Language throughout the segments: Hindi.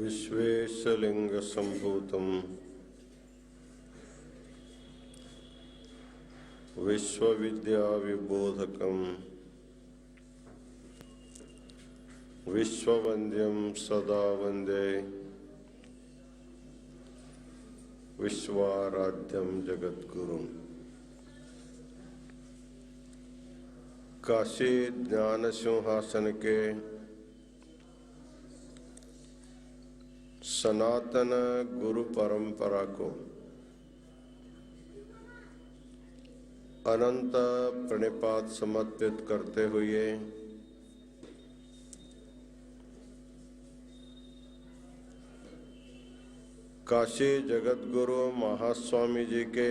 विश्वेशलिंगसंभूतं विश्वविद्याविबोधकं विश्ववन्द्यं सदा वन्दे विश्वाराध्यं जगद्गुरुम्। काशी ज्ञान सिंहासन के सनातन गुरु परंपरा को अनंत प्रणिपात समर्पित करते हुए काशी जगद्गुरु महास्वामी जी के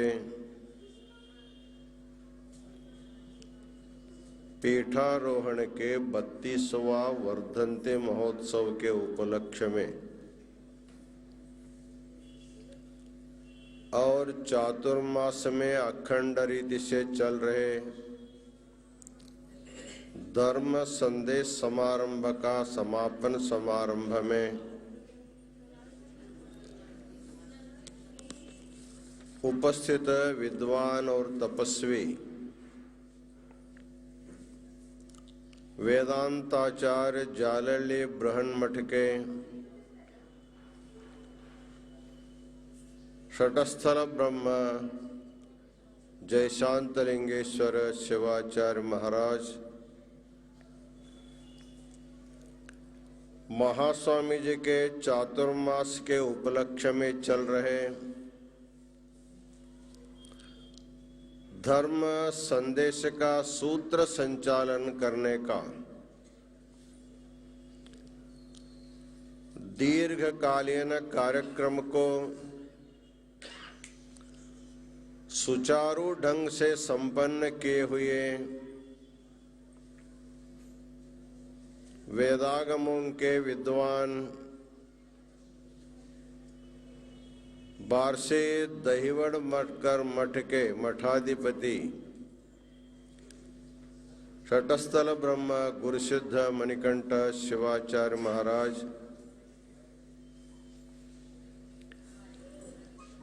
पीठारोहण के 32वां वर्धन्ते महोत्सव के उपलक्ष्य में और चातुर्मास में अखंड रीति से चल रहे धर्म संदेश समारंभ का समापन समारंभ में उपस्थित विद्वान और तपस्वी वेदांताचार्य जालली ब्रह्ममठ के षटस्थल ब्रह्म जयशांतलिंगेश्वर शिवाचार्य महाराज, महास्वामी जी के चातुर्मास के उपलक्ष्य में चल रहे धर्म संदेश का सूत्र संचालन करने का दीर्घकालीन कार्यक्रम को सुचारू ढंग से संपन्न किए हुए वेदागमों के विद्वान बारसे दहिवड़ मठ के मठाधिपति षटस्थल ब्रह्म गुरुसिद्ध मणिकंठ शिवाचार्य महाराज,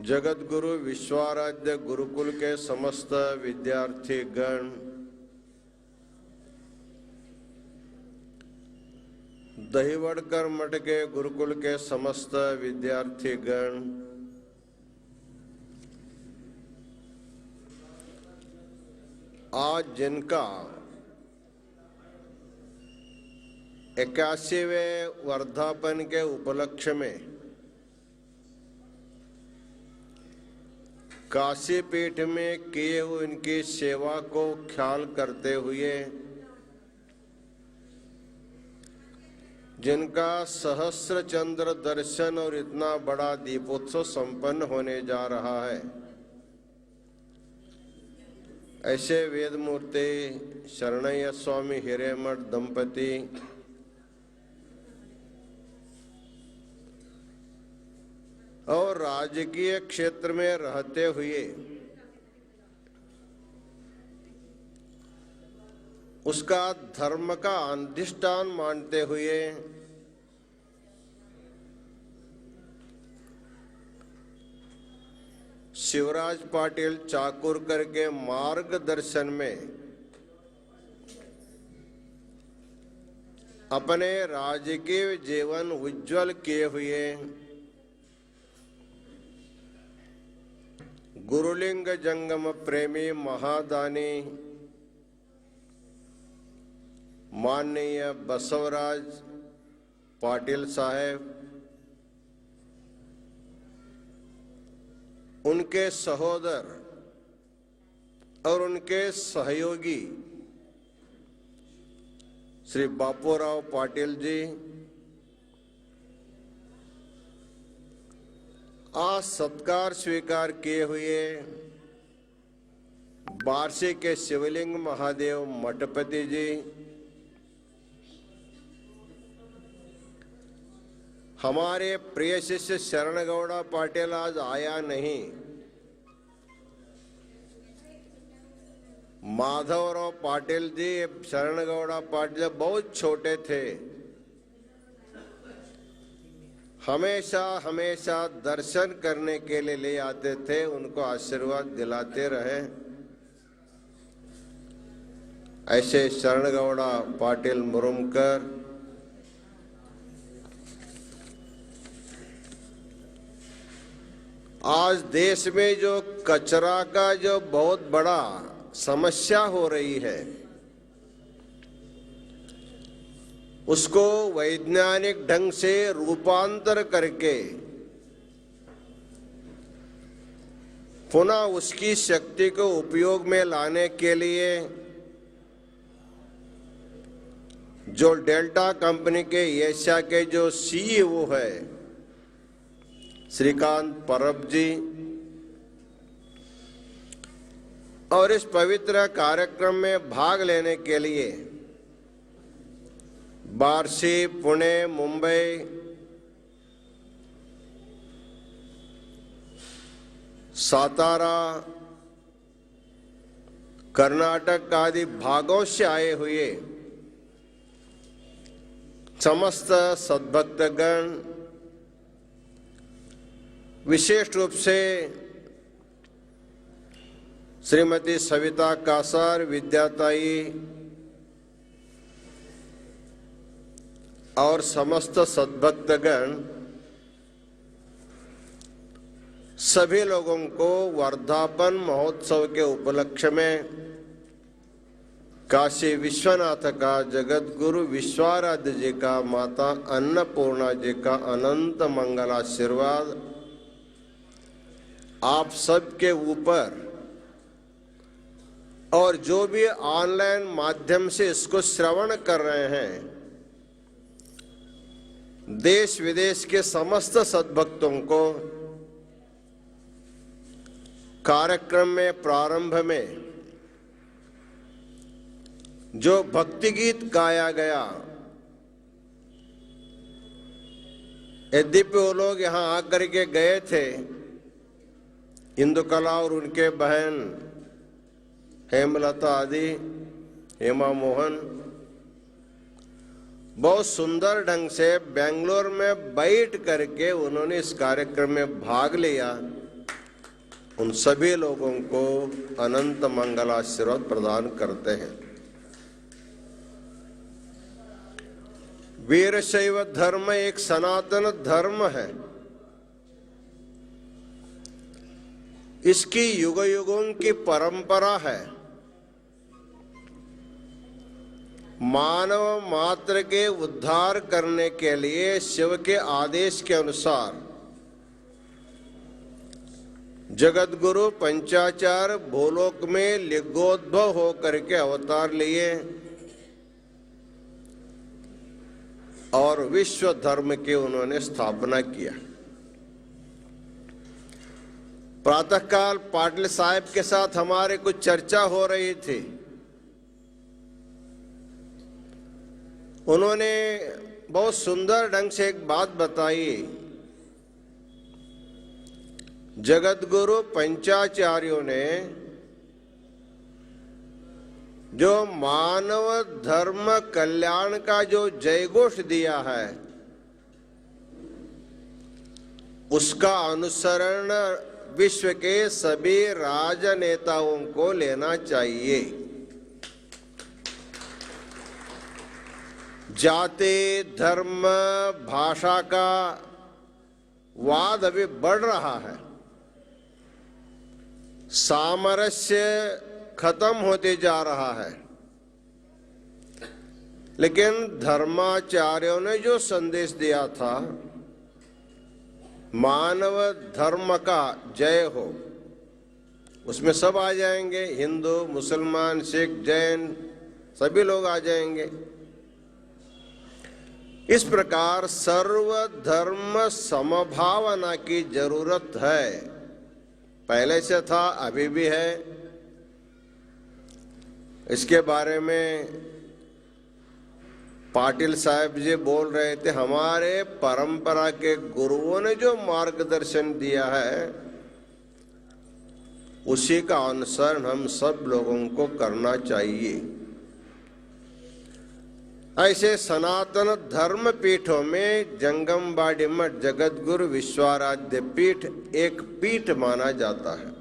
जगद्गुरु विश्वाराध्य गुरुकुल के समस्त विद्यार्थी गण, दहिवड़कर मठ के गुरुकुल के समस्त विद्यार्थी गण, आज जिनका 81वें वर्धापन के उपलक्ष्य में काशी पीठ में किए हुए उनकी सेवा को ख्याल करते हुए जिनका सहस्र चंद्र दर्शन और इतना बड़ा दीपोत्सव संपन्न होने जा रहा है, ऐसे वेदमूर्ति शरणय्य स्वामी हिरेमठ दंपति और राजकीय क्षेत्र में रहते हुए उसका धर्म का अधिष्ठान मानते हुए शिवराज पाटिल चाकुरकर के मार्गदर्शन में अपने राजकीय जीवन उज्जवल किए हुए गुरुलिंग जंगम प्रेमी महादानी माननीय बसवराज पाटिल साहेब, उनके सहोदर और उनके सहयोगी श्री बापूराव पाटिल जी, आज सत्कार स्वीकार किए हुए बारसे के शिवलिंग महादेव मठपति जी, हमारे प्रिय शिष्य शरण गौड़ा पाटिल आज आया नहीं, माधवराव पाटिल जी, शरण गौड़ा पाटिल बहुत छोटे थे, हमेशा हमेशा दर्शन करने के लिए ले आते थे, उनको आशीर्वाद दिलाते रहे। ऐसे शरणगौड़ा पाटिल मुरुमकर, आज देश में जो कचरा का जो बहुत बड़ा समस्या हो रही है, उसको वैज्ञानिक ढंग से रूपांतर करके पुनः उसकी शक्ति को उपयोग में लाने के लिए जो डेल्टा कंपनी के एशिया के जो सीईओ है श्रीकांत परब जी, और इस पवित्र कार्यक्रम में भाग लेने के लिए बार्शी, पुणे, मुंबई, सातारा, कर्नाटक आदि भागों से आए हुए समस्त सद्भक्तगण, विशेष रूप से श्रीमती सविता कासार, विद्याताई और समस्त सद्भक्तगण, सभी लोगों को वर्धापन महोत्सव के उपलक्ष्य में काशी विश्वनाथ का, जगत गुरु विश्वाराध्य जी का, माता अन्नपूर्णा जी का अनंत मंगल आशीर्वाद आप सबके ऊपर, और जो भी ऑनलाइन माध्यम से इसको श्रवण कर रहे हैं, देश विदेश के समस्त सद्भक्तों को कार्यक्रम में प्रारंभ में जो भक्ति गीत गाया गया, यद्यपि वो लोग यहाँ आकर के गए थे, इंदुकला और उनके बहन हेमलता आदि, हेमा मोहन, बहुत सुंदर ढंग से बेंगलोर में बैठ करके उन्होंने इस कार्यक्रम में भाग लिया। उन सभी लोगों को अनंत मंगल आशीर्वाद प्रदान करते हैं। वीरशैव धर्म एक सनातन धर्म है। इसकी युग युगों की परंपरा है। मानव मात्र के उद्धार करने के लिए शिव के आदेश के अनुसार जगत गुरु पंचाचार्य भूलोक में लिंगोद्भव होकर के अवतार लिए और विश्व धर्म की उन्होंने स्थापना किया। प्रातःकाल पाटिल साहब के साथ हमारे कुछ चर्चा हो रही थी। उन्होंने बहुत सुंदर ढंग से एक बात बताई। जगत गुरु पंचाचार्यों ने जो मानव धर्म कल्याण का जो जयघोष दिया है, उसका अनुसरण विश्व के सभी राजनेताओं को लेना चाहिए। जाति, धर्म, भाषा का वाद अभी बढ़ रहा है। सामरस्य खत्म होते जा रहा है। लेकिन धर्माचार्यों ने जो संदेश दिया था, मानव धर्म का जय हो, उसमें सब आ जाएंगे। हिंदू, मुसलमान, सिख, जैन, सभी लोग आ जाएंगे। इस प्रकार सर्वधर्म समभावना की जरूरत है। पहले से था, अभी भी है। इसके बारे में पाटिल साहब जी बोल रहे थे। हमारे परंपरा के गुरुओं ने जो मार्गदर्शन दिया है, उसी का अनुसरण हम सब लोगों को करना चाहिए। ऐसे सनातन धर्म पीठों में जंगमबाड़ी मठ जगत गुरु विश्वाराध्य पीठ एक पीठ माना जाता है।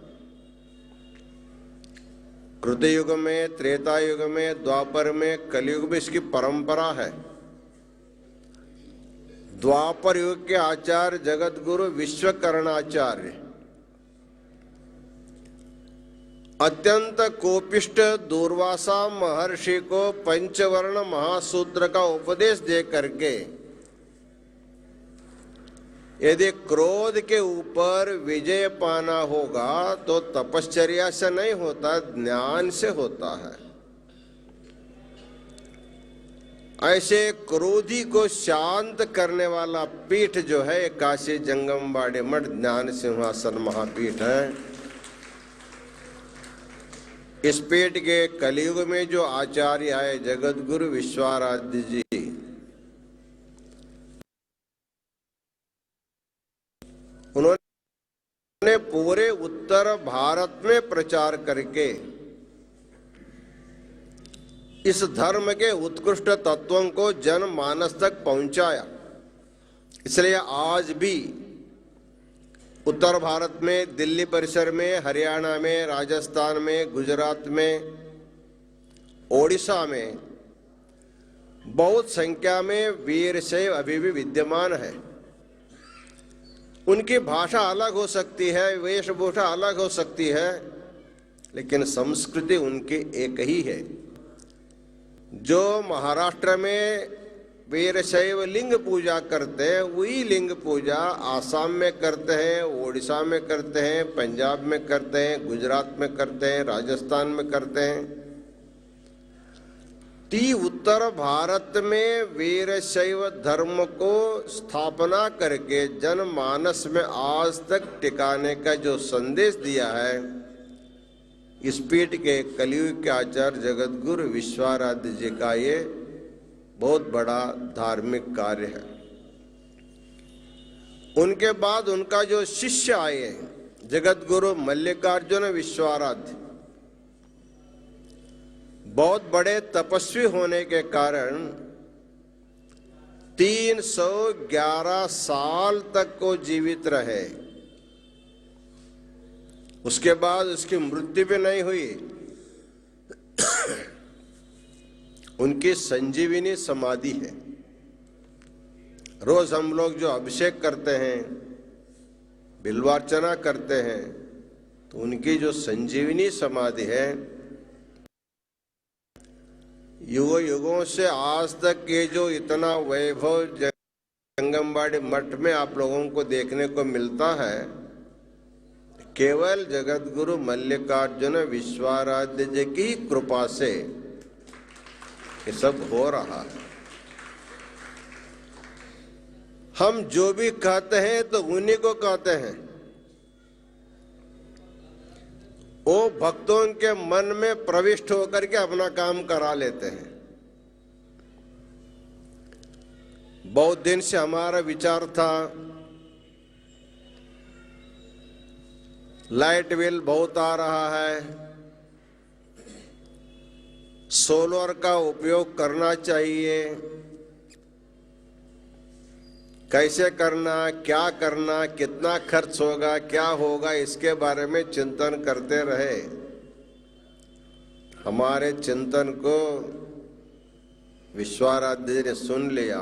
कृतयुग में, त्रेता युग में, द्वापर में, कलयुग में इसकी परंपरा है। द्वापर युग के आचार्य जगत गुरु विश्वकर्णाचार्य अत्यंत कोपिष्ट दूर्वासा महर्षि को पंचवर्ण महासूत्र का उपदेश दे करके यदि क्रोध के ऊपर विजय पाना होगा तो तपश्चर्या से नहीं होता, ज्ञान से होता है। ऐसे क्रोधी को शांत करने वाला पीठ जो है काशी जंगमबाड़ी मठ ज्ञान सिंहासन महापीठ है। इस पीठ के कलयुग में जो आचार्य आए जगत गुरु विश्वाराध्य जी, उन्होंने पूरे उत्तर भारत में प्रचार करके इस धर्म के उत्कृष्ट तत्वों को जनमानस तक पहुंचाया। इसलिए आज भी उत्तर भारत में, दिल्ली परिसर में, हरियाणा में, राजस्थान में, गुजरात में, ओडिशा में बहुत संख्या में वीरशैव अभी भी विद्यमान है। उनकी भाषा अलग हो सकती है, वेशभूषा अलग हो सकती है, लेकिन संस्कृति उनकी एक ही है। जो महाराष्ट्र में वीरशैव लिंग पूजा करते हैं वही लिंग पूजा आसाम में करते हैं, ओडिशा में करते हैं, पंजाब में करते हैं, गुजरात में करते हैं, राजस्थान में करते हैं। उत्तर भारत में वीरशैव धर्म को स्थापना करके जनमानस में आज तक टिकाने का जो संदेश दिया है, इस पीठ के कलयुग के आचार्य जगत गुरु विश्वाराध्य जी का ये बहुत बड़ा धार्मिक कार्य है। उनके बाद उनका जो शिष्य आए जगत गुरु मल्लिकार्जुन विश्वाराध्य, बहुत बड़े तपस्वी होने के कारण 311 साल तक को जीवित रहे। उसके बाद उसकी मृत्यु भी नहीं हुई। उनकी संजीवनी समाधि है। रोज हम लोग जो अभिषेक करते हैं, बिल्वार्चना करते हैं, तो उनकी जो संजीवनी समाधि है, युगों युगों से आज तक ये जो इतना वैभव जंगमबाड़ी मठ में आप लोगों को देखने को मिलता है, केवल जगत गुरु मल्लिकार्जुन विश्वाराध्य जी की कृपा से ये सब हो रहा है। हम जो भी कहते हैं तो उन्हीं को कहते हैं। वो भक्तों के मन में प्रविष्ट होकर के अपना काम करा लेते हैं। बहुत दिन से हमारा विचार था लाइट बिल बहुत आ रहा है, सोलर का उपयोग करना चाहिए, कैसे करना, क्या करना, कितना खर्च होगा, क्या होगा, इसके बारे में चिंतन करते रहे। हमारे चिंतन को विश्वाराध्य जी ने सुन लिया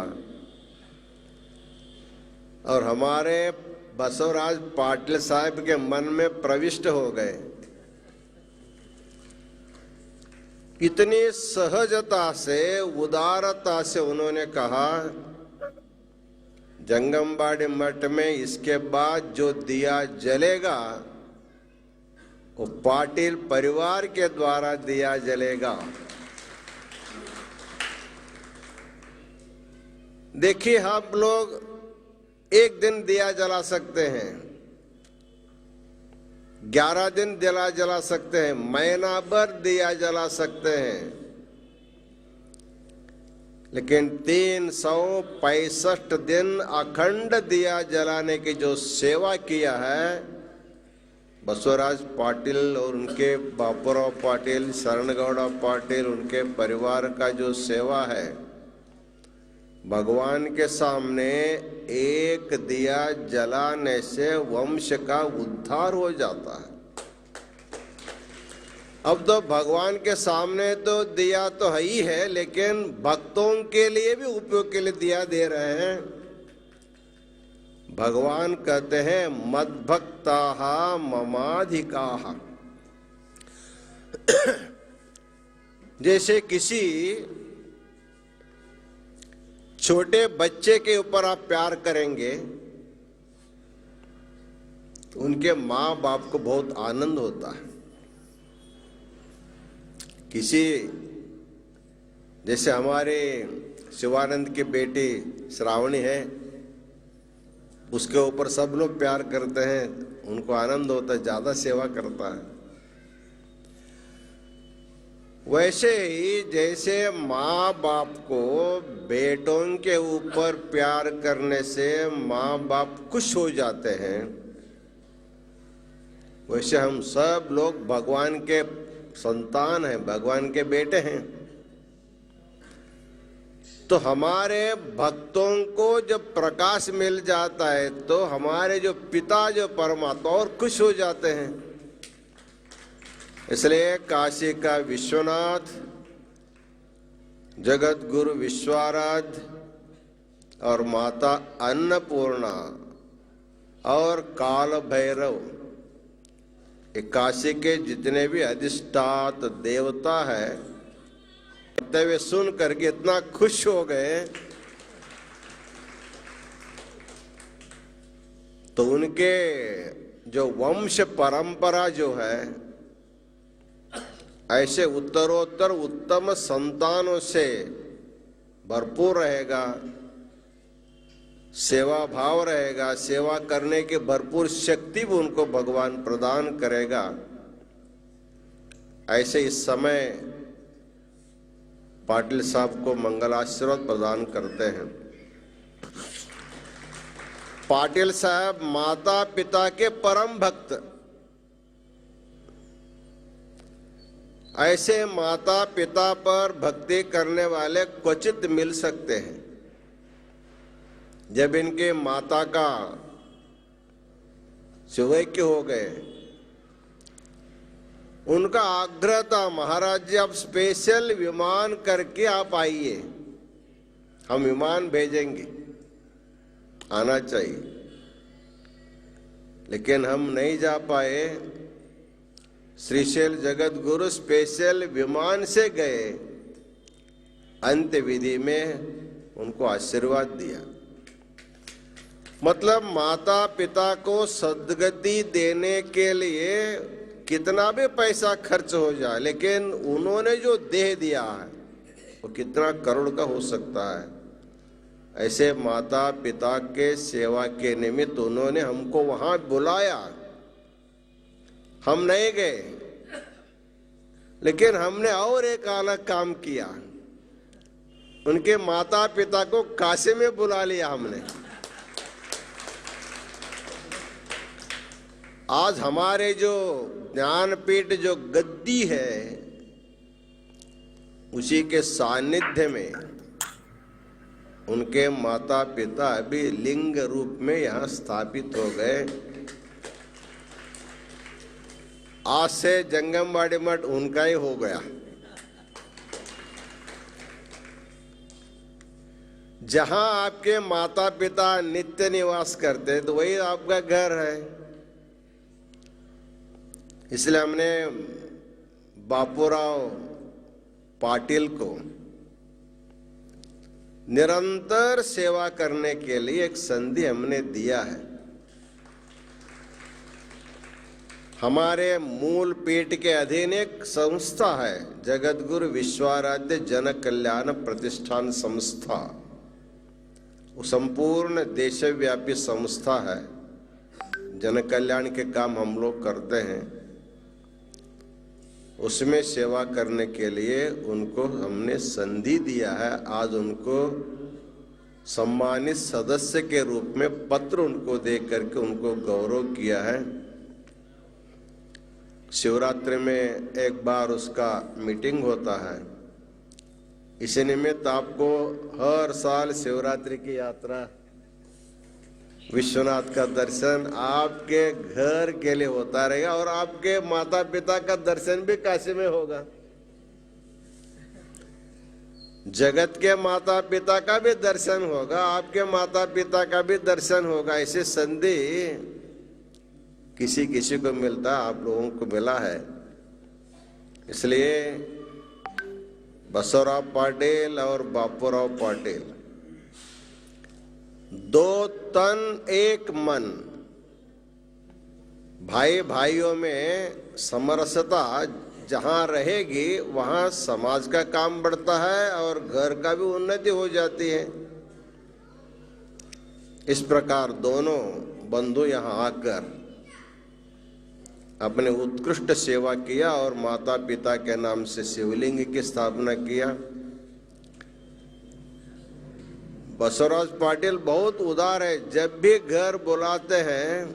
और हमारे बसवराज पाटिल साहब के मन में प्रविष्ट हो गए। इतनी सहजता से, उदारता से उन्होंने कहा, जंगमबाड़ी मठ में इसके बाद जो दिया जलेगा वो पाटिल परिवार के द्वारा दिया जलेगा। देखिए, हम लोग एक दिन दिया जला सकते हैं, 11 दिन जला सकते हैं, महीना भर दिया जला सकते हैं, लेकिन 365 दिन अखंड दिया जलाने की जो सेवा किया है बसवराज पाटिल और उनके बापूराव पाटिल, शरणगौड़ा पाटिल, उनके परिवार का जो सेवा है भगवान के सामने एक दिया जलाने से वंश का उद्धार हो जाता है। अब तो भगवान के सामने तो दिया तो है ही है, लेकिन भक्तों के लिए भी उपयोग के लिए दिया दे रहे हैं। भगवान कहते हैं मद्भक्ताः ममाधिकाः। जैसे किसी छोटे बच्चे के ऊपर आप प्यार करेंगे तो उनके माँ बाप को बहुत आनंद होता है। किसी जैसे हमारे शिवानंद की बेटी श्रावणी है, उसके ऊपर सब लोग प्यार करते हैं, उनको आनंद होता है, ज्यादा सेवा करता है। वैसे ही जैसे माँ बाप को बेटों के ऊपर प्यार करने से माँ बाप खुश हो जाते हैं, वैसे हम सब लोग भगवान के संतान हैं, भगवान के बेटे हैं। तो हमारे भक्तों को जब प्रकाश मिल जाता है तो हमारे जो पिता जो परमात्मा और खुश हो जाते हैं। इसलिए काशी का विश्वनाथ, जगत गुरु विश्वाराध्य और माता अन्नपूर्णा और काल भैरव, काशी के जितने भी अधिष्ठात देवता है, वे सुन करके इतना खुश हो गए तो उनके जो वंश परंपरा जो है ऐसे उत्तरोत्तर उत्तम संतानों से भरपूर रहेगा, सेवा भाव रहेगा, सेवा करने की भरपूर शक्ति भी उनको भगवान प्रदान करेगा। ऐसे इस समय पाटिल साहब को मंगलाशीर्वाद प्रदान करते हैं। पाटिल साहब माता पिता के परम भक्त, ऐसे माता पिता पर भक्ति करने वाले क्वचित मिल सकते हैं। जब इनके माता का शिवैक्य हो गए, उनका आग्रह था महाराज जी आप स्पेशल विमान करके आप आइए, हम विमान भेजेंगे, आना चाहिए। लेकिन हम नहीं जा पाए। श्रीशैल जगत गुरु स्पेशल विमान से गए, अंत्य विधि में उनको आशीर्वाद दिया। मतलब माता पिता को सद्गति देने के लिए कितना भी पैसा खर्च हो जाए, लेकिन उन्होंने जो देह दिया है वो कितना करोड़ का हो सकता है। ऐसे माता पिता के सेवा के निमित्त उन्होंने हमको वहां बुलाया, हम नहीं गए, लेकिन हमने और एक अलग काम किया, उनके माता पिता को काशी में बुला लिया हमने। आज हमारे जो ज्ञानपीठ जो गद्दी है उसी के सानिध्य में उनके माता पिता अभी लिंग रूप में यहाँ स्थापित हो गए। आज से जंगमवाड़ी मठ उनका ही हो गया। जहां आपके माता पिता नित्य निवास करते तो वही आपका घर है। इसलिए हमने बापूराव पाटिल को निरंतर सेवा करने के लिए एक संधि हमने दिया है। हमारे मूल पीठ के अधीन एक संस्था है, जगत गुरु विश्वाराध्य जन कल्याण प्रतिष्ठान संस्था। वो संपूर्ण देशव्यापी संस्था है, जन कल्याण के काम हम लोग करते हैं। उसमें सेवा करने के लिए उनको हमने संधि दिया है। आज उनको सम्मानित सदस्य के रूप में पत्र उनको दे करके उनको गौरव किया है। शिवरात्रि में एक बार उसका मीटिंग होता है, इसी निमित्त आपको हर साल शिवरात्रि की यात्रा, विश्वनाथ का दर्शन आपके घर के लिए होता रहेगा और आपके माता पिता का दर्शन भी काशी में होगा। जगत के माता पिता का भी दर्शन होगा, आपके माता पिता का भी दर्शन होगा। ऐसी संधि किसी किसी को मिलता, आप लोगों को मिला है। इसलिए बसवराव पाटिल और बापूराव पाटिल, दो तन एक मन, भाई भाइयों में समरसता जहां रहेगी वहां समाज का काम बढ़ता है और घर का भी उन्नति हो जाती है। इस प्रकार दोनों बंधु यहां आकर अपने उत्कृष्ट सेवा किया और माता पिता के नाम से शिवलिंग की स्थापना किया। बसवराज पाटिल बहुत उदार है, जब भी घर बुलाते हैं,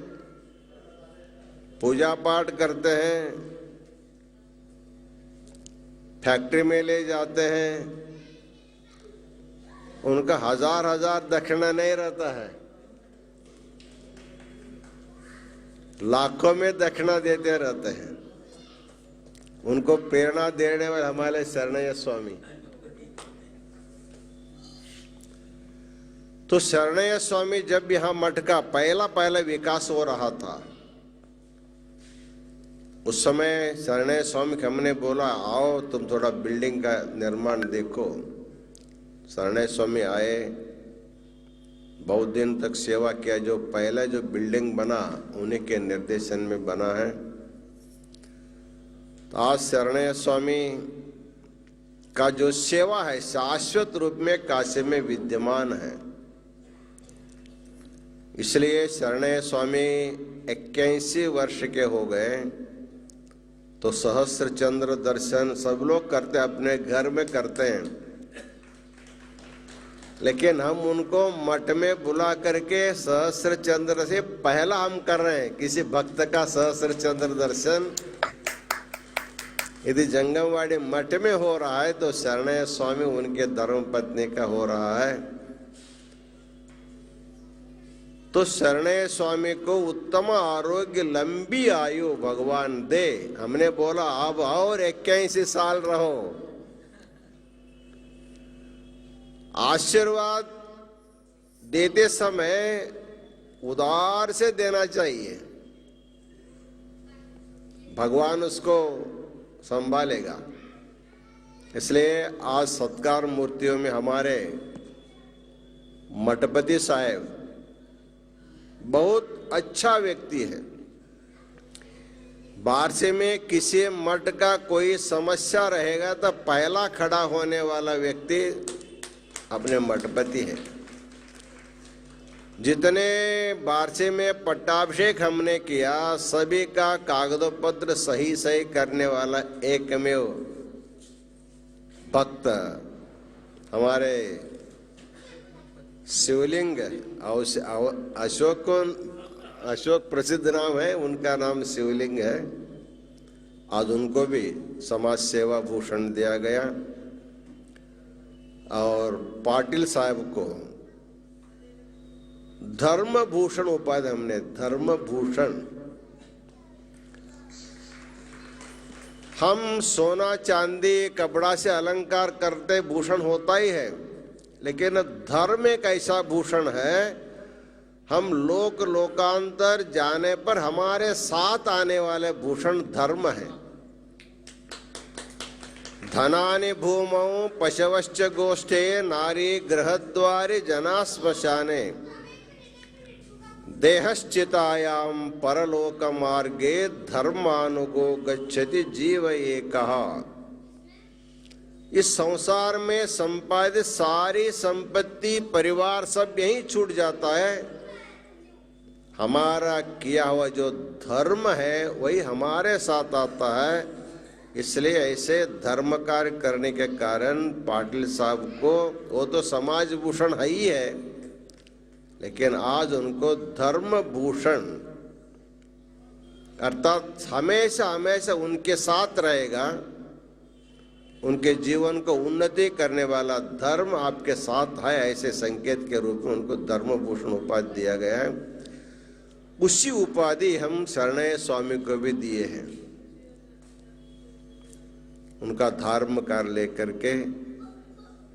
पूजा पाठ करते हैं, फैक्ट्री में ले जाते हैं, उनका हजार हजार दक्षिणा नहीं रहता है, लाखों में दक्षिणा देते रहते हैं। उनको प्रेरणा देने वाले हमारे शरणैया स्वामी। तो शरणैया स्वामी जब यहाँ मठ का पहला विकास हो रहा था, उस समय शरणैया स्वामी को हमने बोला आओ तुम थोड़ा बिल्डिंग का निर्माण देखो। शरणैया स्वामी आए, बहुत दिन तक सेवा किया। जो पहला जो बिल्डिंग बना उन्हीं के निर्देशन में बना है। तो आज शरणैया स्वामी का जो सेवा है शाश्वत रूप में काशी में विद्यमान है। इसलिए शरणैया स्वामी 81 वर्ष के हो गए, तो सहस्त्र चंद्र दर्शन सब लोग करते, अपने घर में करते हैं, लेकिन हम उनको मठ में बुला करके सहस्त्र चंद्र से पहला हम कर रहे हैं। किसी भक्त का सहस्त्र चंद्र दर्शन यदि जंगमवाड़ी मठ में हो रहा है तो शरणैया स्वामी उनके धर्म पत्नी का हो रहा है। तो शरणैया स्वामी को उत्तम आरोग्य, लंबी आयु भगवान दे। हमने बोला अब और 81 साल रहो। आशीर्वाद देते समय उदार से देना चाहिए, भगवान उसको संभालेगा। इसलिए आज सत्कार मूर्तियों में हमारे मठपति साहेब बहुत अच्छा व्यक्ति है। बारसे में किसी मठ का कोई समस्या रहेगा तो पहला खड़ा होने वाला व्यक्ति अपने मठपति है। जितने बारसे में पट्टाभिषेक हमने किया, सभी का कागजोपत्र सही करने वाला एकमेव भक्त हमारे शिवलिंग अशोक प्रसिद्ध नाम है, उनका नाम शिवलिंग है। आज उनको भी समाज सेवा भूषण दिया गया और पाटिल साहब को धर्म भूषण उपाधि हमने, धर्म भूषण। हम सोना चांदी कपड़ा से अलंकार करते, भूषण होता ही है, लेकिन धर्म एक ऐसा भूषण है, हम लोकांतर जाने पर हमारे साथ आने वाले भूषण धर्म है। धनानि भूमौ पशवश्च गोष्ठे नारी गृहद्वारे जना श्मशाने देहश्चितायाम परलोक मार्गे धर्मानुगो गच्छति जीव एकः। इस संसार में संपादित सारी संपत्ति, परिवार सब यहीं छूट जाता है। हमारा किया हुआ जो धर्म है वही हमारे साथ आता है। इसलिए ऐसे धर्म कार्य करने के कारण पाटिल साहब को, वो तो समाज भूषण है ही है, लेकिन आज उनको धर्म भूषण अर्थात हमेशा हमेशा उनके साथ रहेगा। उनके जीवन को उन्नति करने वाला धर्म आपके साथ है, ऐसे संकेत के रूप में उनको धर्मभूषण उपाधि दिया गया है। उसी उपाधि हम शरणय स्वामी को भी दिए हैं। उनका धर्म कार्य लेकर के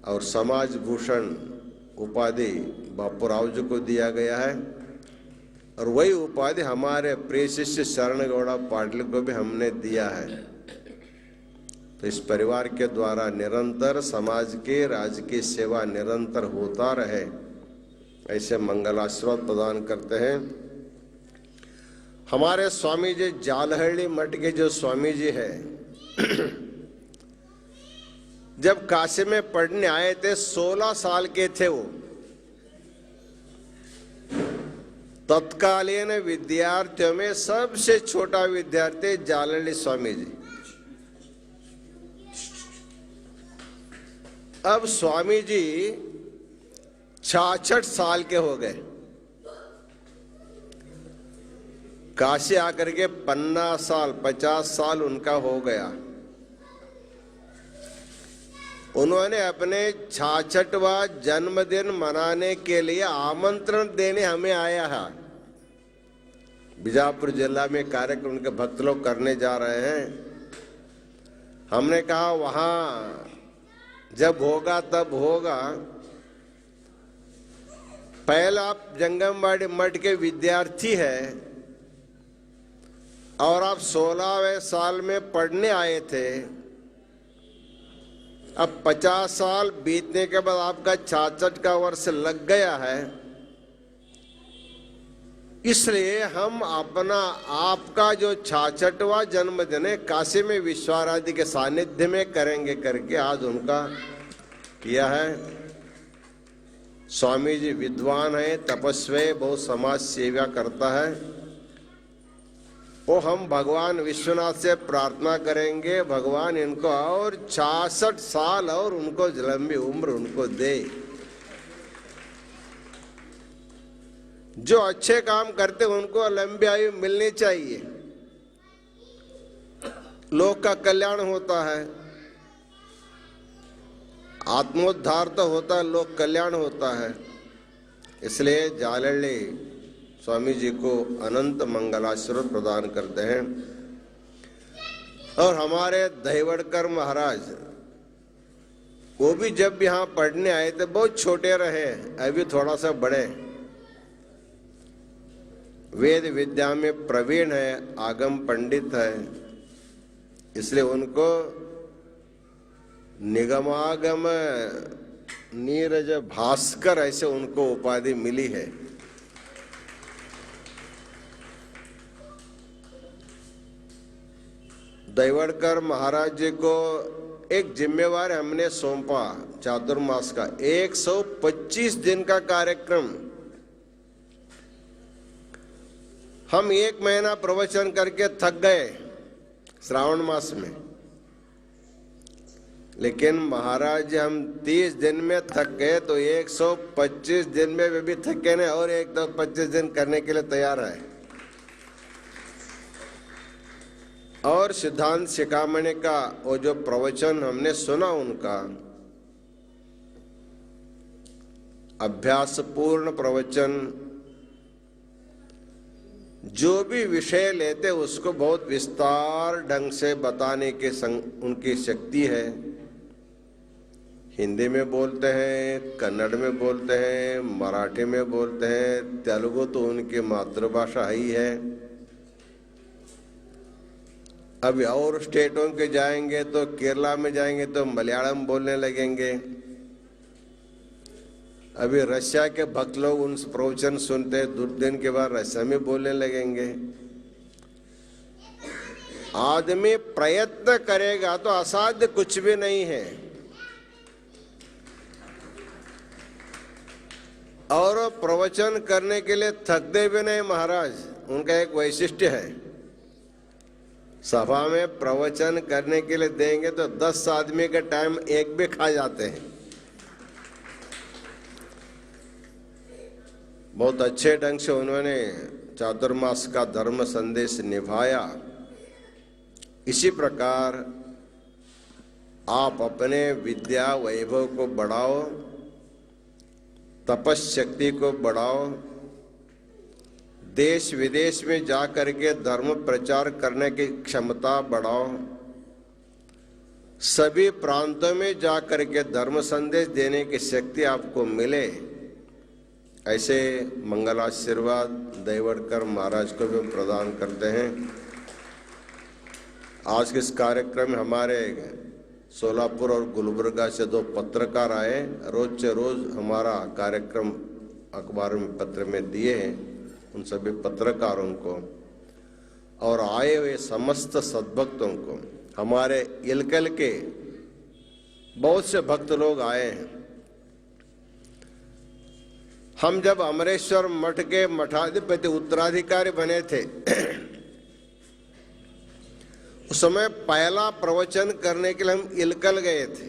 और समाज भूषण उपाधि बापूराव जी को दिया गया है, और वही उपाधि हमारे प्रिय शिष्य शरण गौड़ा पाटिल को भी हमने दिया है। तो इस परिवार के द्वारा निरंतर समाज के राज्य की सेवा निरंतर होता रहे, ऐसे मंगलाशीर्वाद प्रदान करते हैं। हमारे स्वामी जी जालहल्ली मठ के जो स्वामी जी है, जब काशी में पढ़ने आए थे 16 साल के थे वो। तत्कालीन विद्यार्थियों में सबसे छोटा विद्यार्थी जालहल्ली स्वामी जी। अब स्वामी जी 66 साल के हो गए। काशी आकर के 50 साल उनका हो गया। उन्होंने अपने 66वां जन्मदिन मनाने के लिए आमंत्रण देने हमें आया है। बीजापुर जिला में कार्यक्रम उनके भक्त लोग करने जा रहे हैं। हमने कहा वहां जब होगा तब होगा। पहला आप जंगमवाड़ी मठ के विद्यार्थी है और आप 16वें साल में पढ़ने आए थे। अब 50 साल बीतने के बाद आपका 66 का वर्ष लग गया है, इसलिए हम अपना आपका जो 66वां जन्मदिन है काशी में विश्वाराध्य के सानिध्य में करेंगे करके आज उनका किया है। स्वामी जी विद्वान है, तपस्वी, बहुत समाज सेवा करता है। वो हम भगवान विश्वनाथ से प्रार्थना करेंगे, भगवान इनको और 66 साल और उनको लंबी उम्र उनको दे। जो अच्छे काम करते उनको लंबी आयु मिलनी चाहिए। लोक का कल्याण होता है, आत्मोद्धार तो होता है, लोक कल्याण होता है। इसलिए जालहल्ली स्वामी जी को अनंत मंगलाशीर्वाद प्रदान करते हैं। और हमारे दहिवड़कर महाराज, वो भी जब यहाँ पढ़ने आए थे बहुत छोटे रहे, अभी थोड़ा सा बड़े। वेद विद्या में प्रवीण है, आगम पंडित है, इसलिए उनको निगमागम नीरज भास्कर ऐसे उनको उपाधि मिली है। दहिवड़कर महाराज जी को एक जिम्मेवार हमने सौंपा चातुर्मास का 125 दिन का कार्यक्रम। हम 1 महीना प्रवचन करके थक गए श्रावण मास में, लेकिन महाराज जी हम 30 दिन में थक गए तो 125 दिन में वे भी थके नहीं और 125 दिन करने के लिए तैयार है। और सिद्धांत शिखामणि का वो जो प्रवचन हमने सुना, उनका अभ्यास पूर्ण प्रवचन, जो भी विषय लेते उसको बहुत विस्तार ढंग से बताने के उनकी शक्ति है। हिंदी में बोलते हैं, कन्नड़ में बोलते हैं, मराठी में बोलते हैं, तेलुगु तो उनकी मातृभाषा ही है। अभी और स्टेटों के जाएंगे तो केरला में जाएंगे तो मलयालम बोलने लगेंगे। अभी रशिया के भक्त लोग उन प्रवचन सुनते हैं, 2 दिन के बाद रशिया में बोलने लगेंगे। आदमी प्रयत्न करेगा तो असाध्य कुछ भी नहीं है। और प्रवचन करने के लिए थकते भी नहीं महाराज, उनका एक वैशिष्ट्य है। सभा में प्रवचन करने के लिए देंगे तो 10 आदमी का टाइम एक भी खा जाते हैं। बहुत अच्छे ढंग से उन्होंने चातुर्मास का धर्म संदेश निभाया। इसी प्रकार आप अपने विद्या वैभव को बढ़ाओ, तपस्शक्ति को बढ़ाओ, देश विदेश में जा करके धर्म प्रचार करने की क्षमता बढ़ाओ, सभी प्रांतों में जा करके धर्म संदेश देने की शक्ति आपको मिले। ऐसे मंगल आशीर्वाद दैवड़कर महाराज को भी प्रदान करते हैं। आज के इस कार्यक्रम में हमारे सोलापुर और गुलबर्गा से 2 पत्रकार आए, रोज से रोज हमारा कार्यक्रम अखबार में पत्र में दिए हैं, उन सभी पत्रकारों को और आए हुए समस्त सद्भक्तों को। हमारे इलकल के बहुत से भक्त लोग आए हैं। हम जब अमरेश्वर मठ के मठाधिपति उत्तराधिकारी बने थे उस समय पहला प्रवचन करने के लिए हम इलकल गए थे।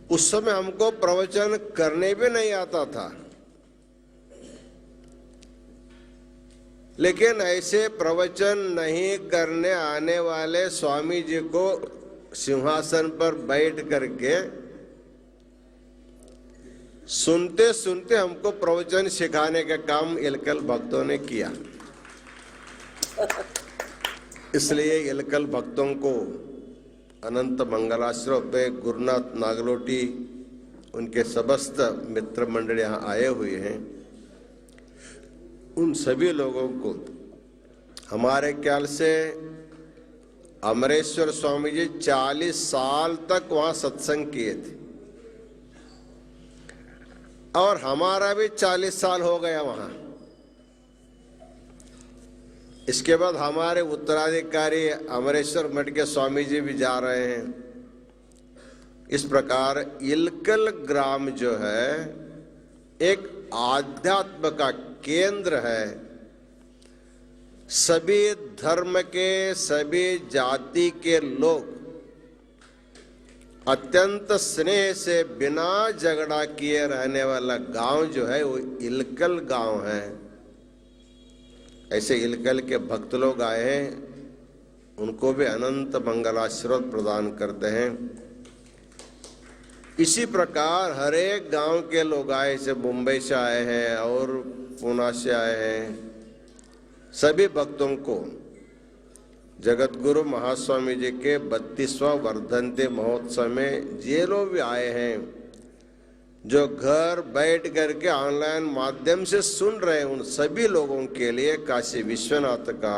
उस समय हमको प्रवचन करने भी नहीं आता था, लेकिन ऐसे प्रवचन नहीं करने आने वाले स्वामी जी को सिंहासन पर बैठ करके सुनते सुनते हमको प्रवचन सिखाने का काम इलकल भक्तों ने किया। इसलिए इलकल भक्तों को अनंत मंगलाश्रम पे गुरुनाथ नागलोटी उनके समस्त मित्र मंडल यहाँ आए हुए हैं। उन सभी लोगों को हमारे ख्याल से अमरेश्वर स्वामी जी 40 साल तक वहाँ सत्संग किए थे और हमारा भी 40 साल हो गया वहाँ। इसके बाद हमारे उत्तराधिकारी अमरेश्वर मठ के स्वामी जी भी जा रहे हैं। इस प्रकार इलकल ग्राम जो है एक आध्यात्म का केंद्र है। सभी धर्म के, सभी जाति के लोग अत्यंत स्नेह से बिना झगड़ा किए रहने वाला गांव जो है वो इलकल गांव है। ऐसे इलकल के भक्त लोग आए हैं, उनको भी अनंत मंगलाशीर्वाद प्रदान करते हैं। इसी प्रकार हर एक गांव के लोग आए, जैसे मुंबई से आए हैं और पुणे से आए हैं। सभी भक्तों को जगत गुरु महास्वामी जी के 32वां वर्धंती महोत्सव में जे लोग भी आए हैं, जो घर बैठ करके ऑनलाइन माध्यम से सुन रहे हैं, उन सभी लोगों के लिए काशी विश्वनाथ का,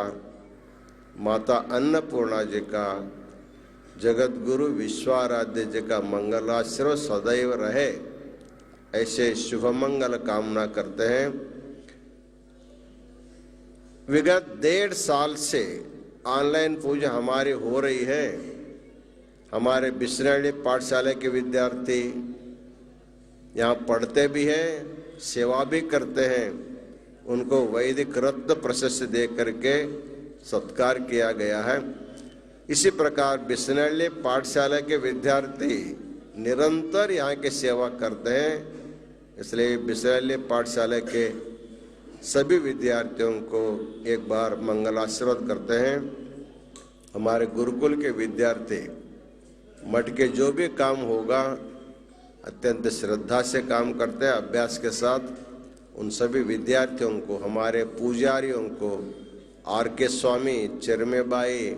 माता अन्नपूर्णा जी का, जगत गुरु विश्वाराध्य जी का मंगलाशीर्वाद सदैव रहे, ऐसे शुभ मंगल कामना करते हैं। विगत 1.5 साल से ऑनलाइन पूजा हमारी हो रही है। हमारे बिस्नहल्ली पाठशाला के विद्यार्थी यहाँ पढ़ते भी हैं, सेवा भी करते हैं। उनको वैदिक रत्न प्रशस्ति दे करके सत्कार किया गया है। इसी प्रकार बिस्नहल्ली पाठशाला के विद्यार्थी निरंतर यहाँ की सेवा करते हैं। इसलिए बिस्नहल्ली पाठशाला के सभी विद्यार्थियों को एक बार मंगलाशीर्वाद करते हैं। हमारे गुरुकुल के विद्यार्थी मठ के जो भी काम होगा अत्यंत श्रद्धा से काम करते हैं, अभ्यास के साथ। उन सभी विद्यार्थियों को, हमारे पुजारियों को, R.K. स्वामी, चिरमेबाई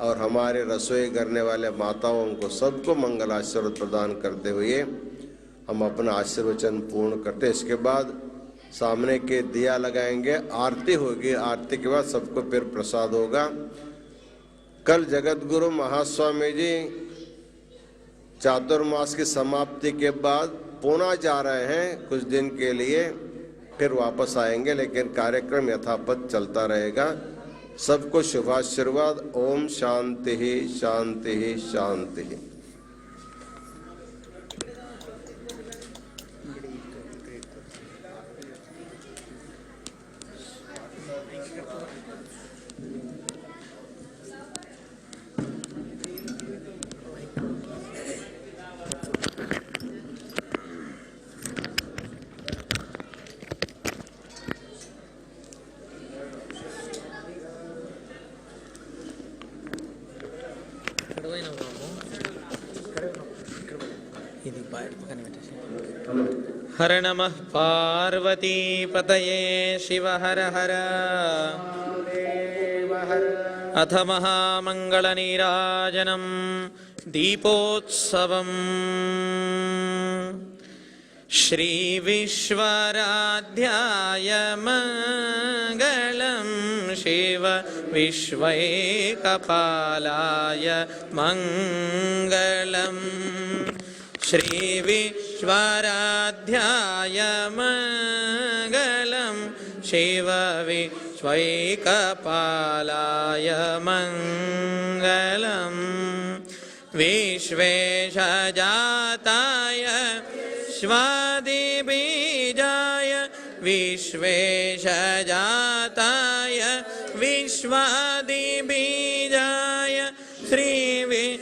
और हमारे रसोई करने वाले माताओं को, सबको मंगलाशीर्वाद प्रदान करते हुए हम अपना आशीर्वचन पूर्ण करते हैं। इसके बाद सामने के दिया लगाएंगे, आरती होगी। आरती के बाद सबको फिर प्रसाद होगा। कल जगत गुरु महास्वामी जी चातुर्मास की समाप्ति के बाद पुणे जा रहे हैं कुछ दिन के लिए, फिर वापस आएंगे, लेकिन कार्यक्रम यथावत चलता रहेगा। सबको शुभाशीर्वाद। ओम शांति ही शांति ही शांति ही। हर नमः पार्वती पतये शिव हर हर अथ महामंगलनीराजनं दीपोत्सवम् श्रीविश्वराध्याय मङ्गलं शिव विश्वैकपालाय मङ्गलम् श्रीविश्वराध्याय मङ्गलं शिव विश्वैकपालाय मङ्गलम् विश्वेशजाताय स्वादिबीजाय विश्वेशजाताय विश्वादिबीजाय श्रीविश्ववन्द्याय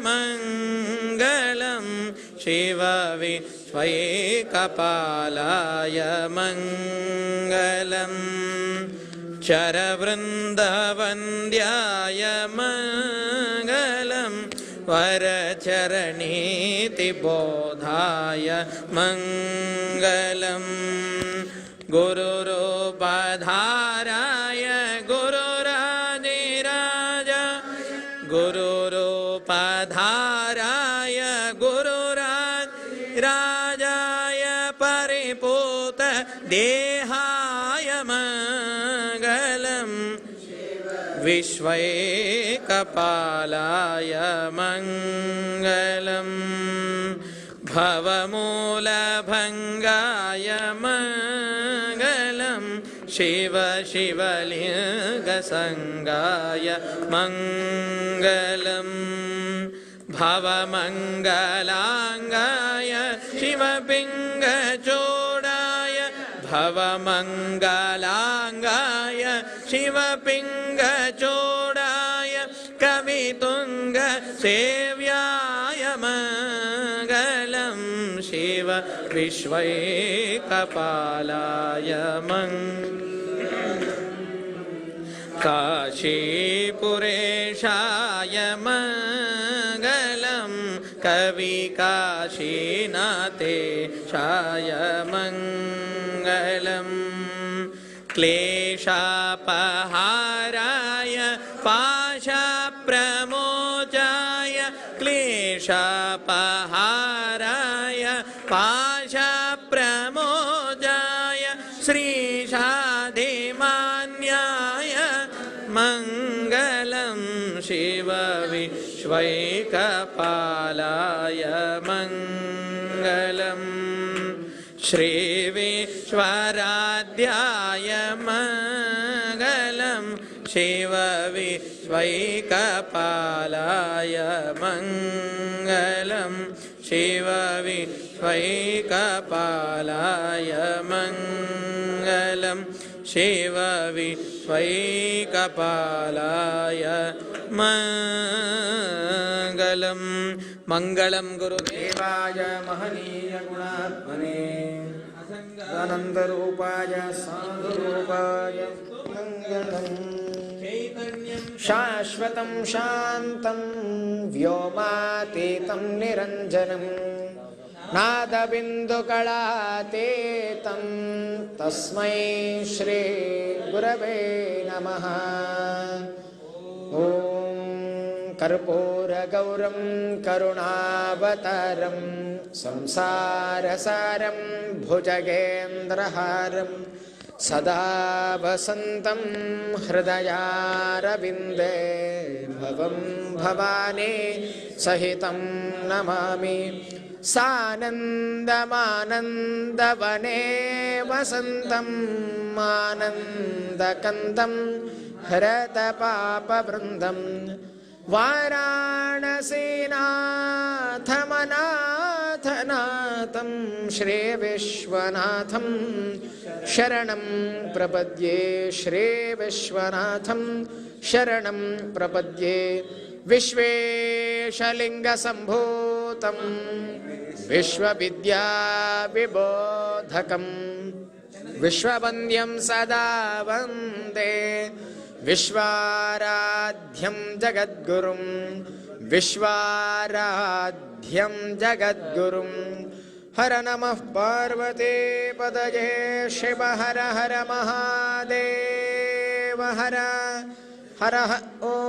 मङ्गलं शिव विश्वैकपालाय मङ्गलम् चरवृन्दवन्द्याय मङ्गलं वरचरणीतिबोधाय मङ्गलम् गुरुरूपधाराय गुरुरादिराज गुरुरूपधाराय गुरुराजाय परिपूत देहाय मङ्गलम् विश्वैकपालाय मङ्गलम् भवमूलभङ्गाय मङ्गलं शिव शिवलिङ्गसङ्गाय मङ्गलम् भवमङ्गलाङ्गाय शिवपिङ्गचूडाय भवमङ्गलाङ्गाय शिवपिङ्गचूडाय कवितुङ्गसेव्याय मङ्गलं शिव विश्वैकपालाय काशीपुरेशाय मङ्गलं कविकाशीनाथेशाय मङ्गलम् क्लेशापहाराय पाशप्रमोचाय क्लेशापहाराय पाशप्रमोचाय श्रीशाधिमान्याय मङ्गलं शिव विश्वैकपालाय मङ्गलम् श्रीविश्वराध्याय मङ्गलं शिव विश्वैकपालाय मङ्गलं शिव विश्वैकपालाय मङ्गलं शिव विश्वैकपालाय मङ्गलम् मङ्गलं गुरुदेवाय महनीय गुणात्मने अनन्तरूपाय साधुरूपाय मङ्गलम् शाश्वतं शान्तं व्योमातीतं निरञ्जनं नादबिन्दुकलातीतं तस्मै श्री गुरवे नमः। ॐ कर्पूरगौरं करुणावतारं संसारसारं भुजगेन्द्रहारं सदा वसन्तं हृदयारविन्दे भवं भवानी सहितं नमामि। सानन्दमानन्दवने वसन्तम् आनन्दकन्दं हरतपापवृन्दं वाराणसीनाथमनाथनाथं श्रीविश्वनाथं शरणं प्रपद्ये। श्रीविश्वनाथं शरणं प्रपद्ये। विश्वेशलिङ्गसम्भूतं विश्वविद्याविबोधकं विश्ववन्द्यं सदा वन्दे विश्वाराध्यं जगद्गुरुं विश्वाराध्यं जगद्गुरुं हर नमः पार्वती पतये शिव हर हर महादेव हर हर ओम